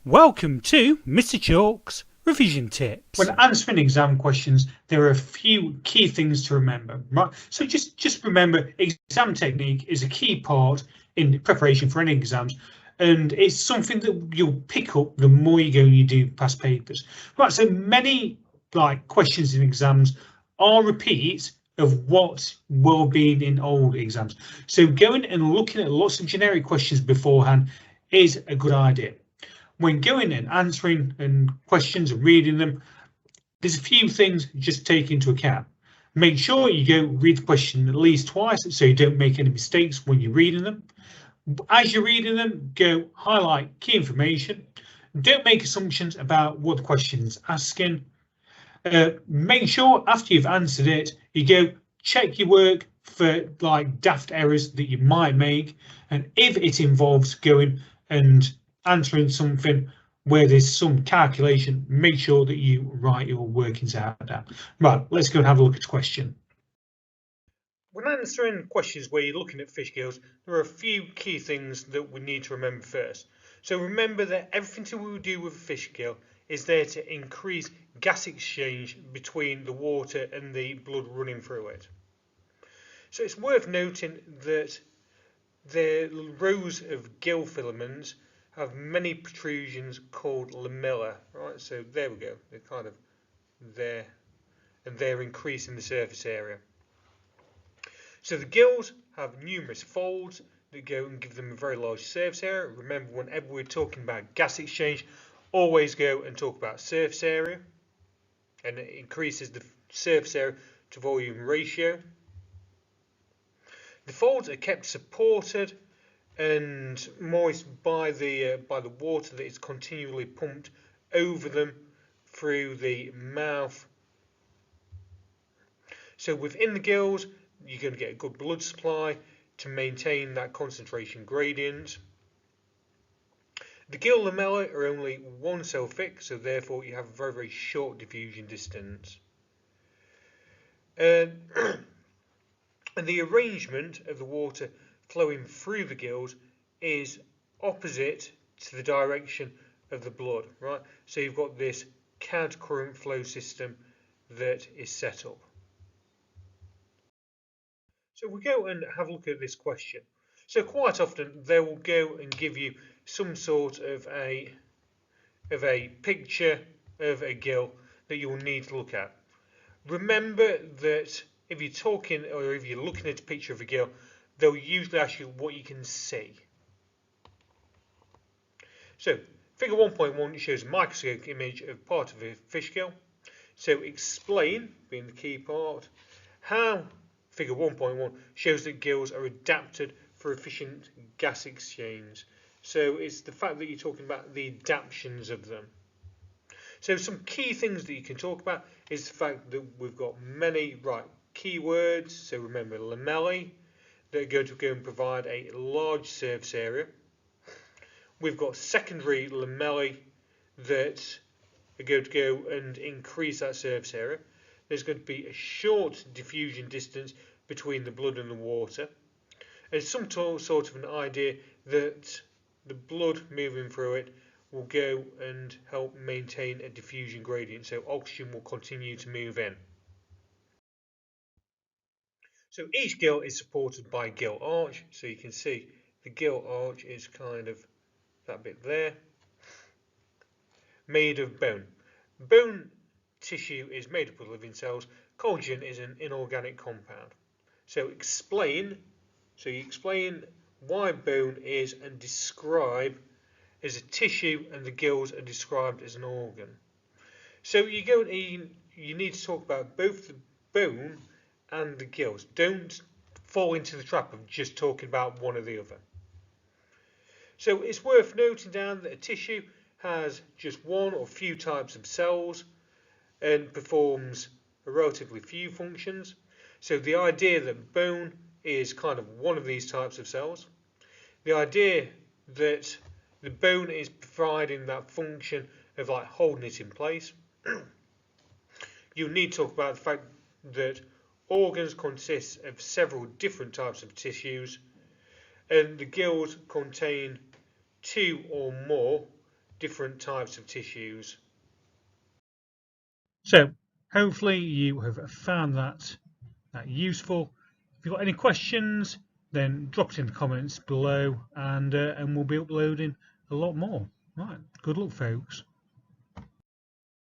Welcome to Mr. Chalk's Revision Tips. When answering exam questions, there are a few key things to remember, right? So just remember, exam technique is a key part in preparation for any exams, and it's something that you'll pick up the more you go and you do past papers. Right, so many questions in exams are repeats of what will be in old exams. So going and looking at lots of generic questions beforehand is a good idea. When going and answering and questions and reading them, there's a few things just take into account. Make sure you go read the question at least twice so you don't make any mistakes when you're reading them. As you're reading them, go highlight key information. Don't make assumptions about what the question is asking. Make sure after you've answered it, you go check your work for daft errors that you might make. And if it involves going and answering something where there's some calculation, make sure that you write your workings out down. Right, let's go and have a look at the question. When answering questions where you're looking at fish gills, there are a few key things that we need to remember first. So remember that everything we do with a fish gill is there to increase gas exchange between the water and the blood running through it. So it's worth noting that the rows of gill filaments have many protrusions called lamella, right? So there we go, they're kind of there, and they're increasing the surface area. So the gills have numerous folds that go and give them a very large surface area. Remember, whenever we're talking about gas exchange, always go and talk about surface area, and it increases the surface area to volume ratio. The folds are kept supported and moist by the water that is continually pumped over them through the mouth. So within the gills, you're going to get a good blood supply to maintain that concentration gradient. The gill lamella are only one cell thick, so therefore you have a very, very short diffusion distance. And the arrangement of the water flowing through the gills is opposite to the direction of the blood, right? So you've got this counter-current flow system that is set up. So we go and have a look at this question. So quite often they will go and give you some sort of a picture of a gill that you will need to look at. Remember that if you're talking or if you're looking at a picture of a gill, they'll usually ask you what you can see. So figure 1.1 shows a microscopic image of part of a fish gill. So explain, being the key part, how figure 1.1 shows that gills are adapted for efficient gas exchange. So it's the fact that you're talking about the adaptations of them. So some key things that you can talk about is the fact that we've got many keywords. So remember lamellae that are going to go and provide a large surface area. We've got secondary lamellae that are going to go and increase that surface area. There's going to be a short diffusion distance between the blood and the water. There's some sort of an idea that the blood moving through it will go and help maintain a diffusion gradient, so oxygen will continue to move in. So each gill is supported by a gill arch, so you can see the gill arch is kind of that bit there, made of bone. Bone tissue is made up of living cells. Collagen is an inorganic compound. So you explain why bone is and describe as a tissue and the gills are described as an organ. So you need to talk about both the bone and the gills. Don't fall into the trap of just talking about one or the other. So it's worth noting down that a tissue has just one or few types of cells and performs relatively few functions. So the idea that bone is kind of one of these types of cells. The idea that the bone is providing that function of holding it in place. You need to talk about the fact that organs consist of several different types of tissues, and the gills contain two or more different types of tissues. So hopefully you have found that useful. If you've got any questions, then drop it in the comments below, and we'll be uploading a lot more. Right, good luck, folks.